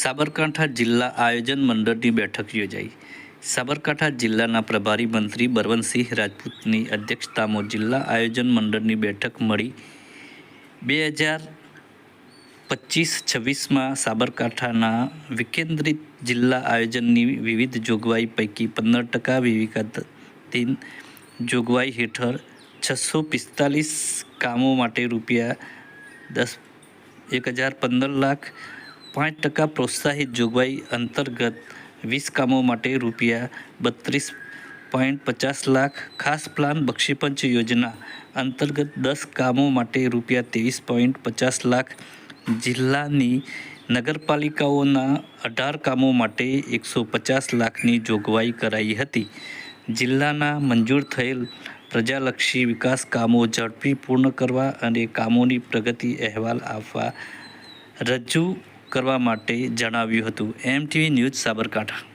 સાબરકાંઠા જિલ્લા આયોજન મંડળની બેઠક યોજાઈ। સાબરકાંઠા જિલ્લાના પ્રભારી મંત્રી બળવંતસિંહ રાજપૂતની અધ્યક્ષતામાં જિલ્લા આયોજન મંડળની બેઠક મળી। 2025-26માં સાબરકાંઠાના વિકેન્દ્રિત જિલ્લા આયોજનની વિવિધ જોગવાઈ પૈકી 15% વિવેકાધીન જોગવાઈ હેઠળ 645 કામો માટે ₹1015 લાખ, 5% પ્રોત્સાહિત જોગવાઈ અંતર્ગત 20 કામો માટે ₹32.50 લાખ, ખાસ પ્લાન બક્ષીપંચ યોજના અંતર્ગત 10 કામો માટે ₹23.50 લાખ, જિલ્લાની નગરપાલિકાઓના 18 કામો માટે 150 લાખની જોગવાઈ કરાઈ હતી। જિલ્લાના મંજૂર થયેલ પ્રજાલક્ષી વિકાસ કામો ઝડપી પૂર્ણ કરવા અને કામોની પ્રગતિ અહેવાલ આપવા રજૂ કરવા માટે જણાવ્યું હતું। MTV news Sabarkantha.